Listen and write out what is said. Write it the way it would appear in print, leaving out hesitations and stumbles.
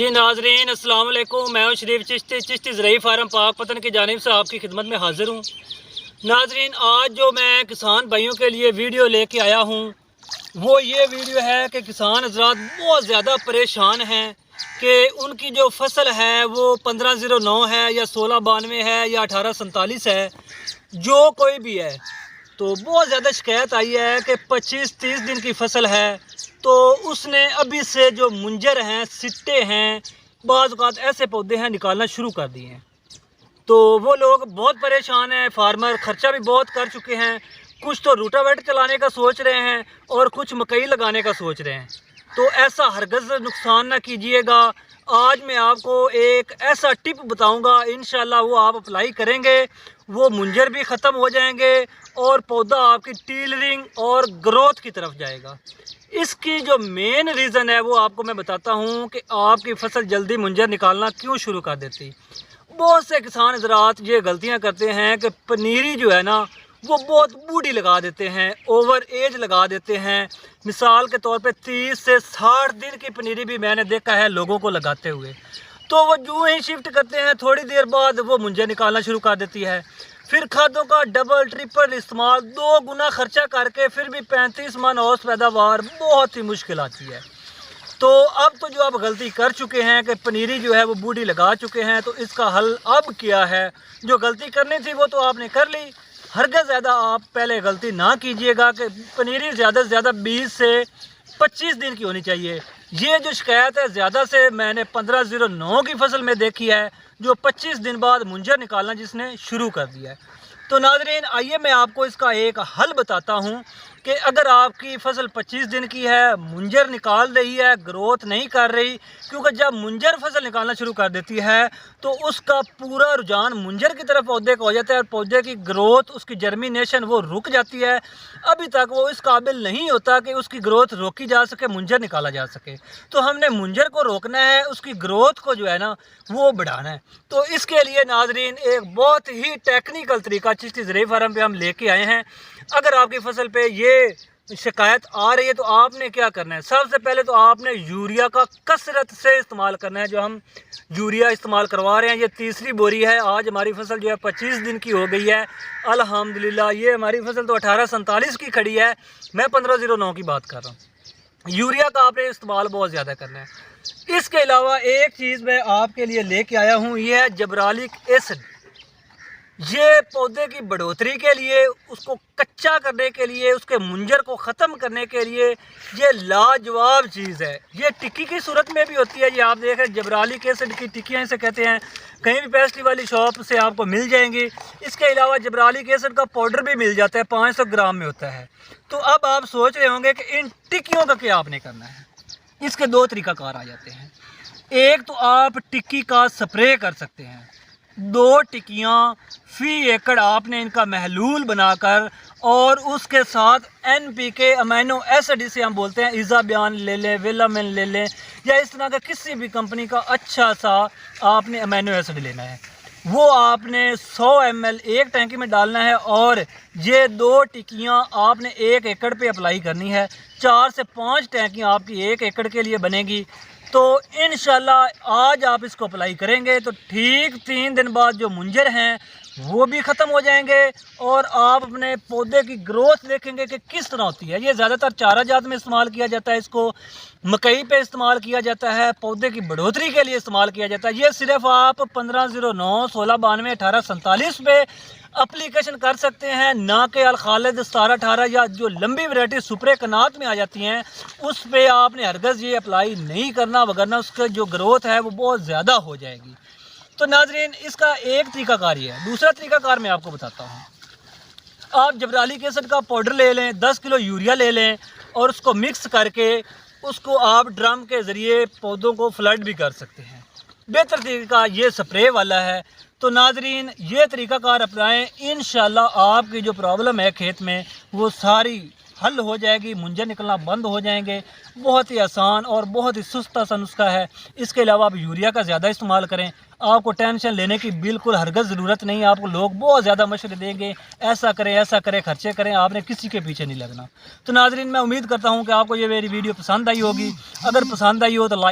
जी नाजरीन अस्सलाम वालेकुम। मैं हूं शरीफ चिश्ती ज़राई फार्म पाकपतन की जानिब से आपकी खिदमत में हाज़िर हूं। नाजरीन आज जो मैं किसान भाइयों के लिए वीडियो लेके आया हूं वो ये वीडियो है कि किसान हज़रात बहुत ज़्यादा परेशान हैं कि उनकी जो फसल है वो 1509 है या 1692 है या 1847 है, जो कोई भी है, तो बहुत ज़्यादा शिकायत आई है कि 25-30 दिन की फसल है तो उसने अभी से जो मुंजर हैं, सिट्टे हैं, बाज़ औक़ात ऐसे पौधे हैं निकालना शुरू कर दिए हैं। तो वो लोग बहुत परेशान हैं, फार्मर ख़र्चा भी बहुत कर चुके हैं, कुछ तो रूटावेटर चलाने का सोच रहे हैं और कुछ मकई लगाने का सोच रहे हैं। तो ऐसा हरगिज़ नुकसान ना कीजिएगा। आज मैं आपको एक ऐसा टिप बताऊंगा, इंशाल्लाह वो आप अप्लाई करेंगे, वो मुंजर भी ख़त्म हो जाएंगे और पौधा आपकी टीलरिंग और ग्रोथ की तरफ जाएगा। इसकी जो मेन रीज़न है वो आपको मैं बताता हूँ कि आपकी फसल जल्दी मुंजर निकालना क्यों शुरू कर देती। बहुत से किसान हज़रात ये गलतियाँ करते हैं कि पनीरी जो है ना वो बहुत बूढ़ी लगा देते हैं, ओवर एज लगा देते हैं। मिसाल के तौर पे 30 से 60 दिन की पनीरी भी मैंने देखा है लोगों को लगाते हुए। तो वो जो ही शिफ्ट करते हैं थोड़ी देर बाद वो मुंजर निकालना शुरू कर देती है। फिर खादों का डबल ट्रिपल इस्तेमाल, 2 गुना खर्चा करके फिर भी 35 मन औसत पैदावार बहुत ही मुश्किल आती है। तो अब तो जो आप गलती कर चुके हैं कि पनीरी जो है वो बूढ़ी लगा चुके हैं, तो इसका हल अब क्या है? जो गलती करनी थी वो तो आपने कर ली। हरगिज़ ज़्यादा आप पहले गलती ना कीजिएगा कि पनीरी ज़्यादा से ज़्यादा 20 से 25 दिन की होनी चाहिए। ये जो शिकायत है ज़्यादा से मैंने 1509 की फसल में देखी है, जो 25 दिन बाद मुंजर निकालना जिसने शुरू कर दिया है। तो नाज़रीन आइए मैं आपको इसका एक हल बताता हूँ कि अगर आपकी फसल 25 दिन की है, मुंजर निकाल रही है, ग्रोथ नहीं कर रही, क्योंकि जब मुंजर फसल निकालना शुरू कर देती है तो उसका पूरा रुझान मुंजर की तरफ पौधे का हो जाता है और पौधे की ग्रोथ, उसकी जर्मिनेशन वो रुक जाती है। अभी तक वो इस काबिल नहीं होता कि उसकी ग्रोथ रोकी जा सके, मुंजर निकाला जा सके। तो हमने मुंजर को रोकना है, उसकी ग्रोथ को जो है ना वो बढ़ाना है। तो इसके लिए नाजरीन एक बहुत ही टेक्निकल तरीका चिश्ती ज़राई फार्म पे हम लेके आए हैं। अगर आपकी फसल पे ये शिकायत आ रही है तो आपने क्या करना है? सबसे पहले तो आपने यूरिया का कसरत से इस्तेमाल करना है। जो हम यूरिया इस्तेमाल करवा रहे हैं ये तीसरी बोरी है। आज हमारी फसल जो है 25 दिन की हो गई है अल्हम्दुलिल्लाह। ये हमारी फसल तो 1847 की खड़ी है, मैं 1509 की बात कर रहा हूँ। यूरिया का आपने इस्तेमाल बहुत ज़्यादा करना है। इसके अलावा एक चीज़ मैं आपके लिए लेके आया हूँ, ये है जिब्रेलिक एसिड। ये पौधे की बढ़ोतरी के लिए, उसको कच्चा करने के लिए, उसके मुंजर को ख़त्म करने के लिए ये लाजवाब चीज़ है। ये टिक्की की सूरत में भी होती है। ये आप देख रहे हैं जिब्रेलिक एसिड की टिक्कियाँ इसे कहते हैं, कहीं भी पेस्ट्री वाली शॉप से आपको मिल जाएंगी। इसके अलावा जिब्रेलिक एसिड का पाउडर भी मिल जाता है, 500 ग्राम में होता है। तो अब आप सोच रहे होंगे कि इन टिक्कियों का क्या आपने करना है। इसके 2 तरीक़ाकार आ जाते हैं। एक तो आप टिक्की का स्प्रे कर सकते हैं, 2 टिक्कियाँ फी एकड़ आपने इनका महलूल बनाकर और उसके साथ NPK अमीनो एसिड इसे हम बोलते हैं, इज़ाबियान ले लें, विलामिन ले लें, या इस तरह का किसी भी कंपनी का अच्छा सा आपने अमीनो एसिड लेना है। वो आपने 100 ml एक टैंकी में डालना है और ये 2 टिक्कियाँ आपने 1 एकड़ पे अप्लाई करनी है। 4 से 5 टैंकियाँ आपकी 1 एकड़ के लिए बनेगी। तो इंशाल्लाह आज आप इसको अप्लाई करेंगे तो ठीक 3 दिन बाद जो मुंजर हैं वो भी ख़त्म हो जाएंगे और आप अपने पौधे की ग्रोथ देखेंगे कि किस तरह होती है। ये ज़्यादातर चारा जात में इस्तेमाल किया जाता है, इसको मकई पे इस्तेमाल किया जाता है, पौधे की बढ़ोतरी के लिए इस्तेमाल किया जाता है। ये सिर्फ आप 1509, 1692, 1847 पे एप्लीकेशन कर सकते हैं, ना कि अल खालिद 1718 या जो लंबी वैरायटी सुपरे कनात में आ जाती हैं उस पे आपने हरगिज़ ये अप्लाई नहीं करना, वगरना उसका जो ग्रोथ है वो बहुत ज़्यादा हो जाएगी। तो नाजरीन इसका एक तरीक़ाकार ये है। दूसरा तरीक़ाकार मैं आपको बताता हूँ। आप जिब्रेलिक एसिड का पाउडर ले लें, 10 किलो यूरिया ले लें और उसको मिक्स करके उसको आप ड्रम के ज़रिए पौधों को फ्लड भी कर सकते हैं। बेहतर तरीका ये स्प्रे वाला है। तो नाजरीन ये तरीक़ाकार अपनाएं, इंशाल्लाह आपकी जो प्रॉब्लम है खेत में वो सारी हल हो जाएगी, मुंजर निकलना बंद हो जाएंगे। बहुत ही आसान और बहुत ही सस्ता सा नुस्खा है। इसके अलावा आप यूरिया का ज़्यादा इस्तेमाल करें, आपको टेंशन लेने की बिल्कुल हरगिज़ ज़रूरत नहीं है। आपको लोग बहुत ज़्यादा मशवरे देंगे, ऐसा करें, खर्चे करें, आपने किसी के पीछे नहीं लगना। तो नाजरीन मैं उम्मीद करता हूँ कि आपको ये मेरी वीडियो पसंद आई होगी। अगर पसंद आई हो तो लाइक